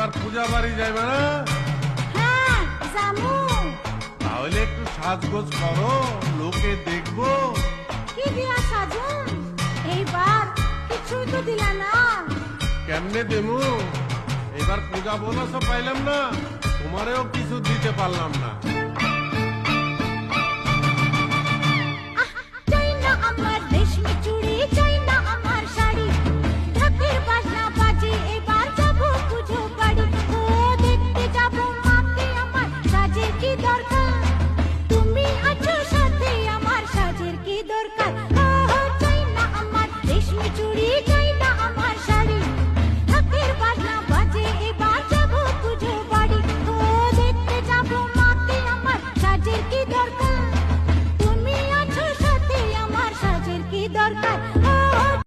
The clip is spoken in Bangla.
এবার পূজা বাড়ি যাইবে না? হ্যাঁ জামু। তাহলে একটু সাজগোজ করো, লোকে দেখবো। কি দিয়া সাজুন? এইবার কিছুই তো দিলা না। কেমনে দেমু? এবার পূজা বোনাসও পাইলাম না, তোমারেও কিছু দিতে পারলাম না।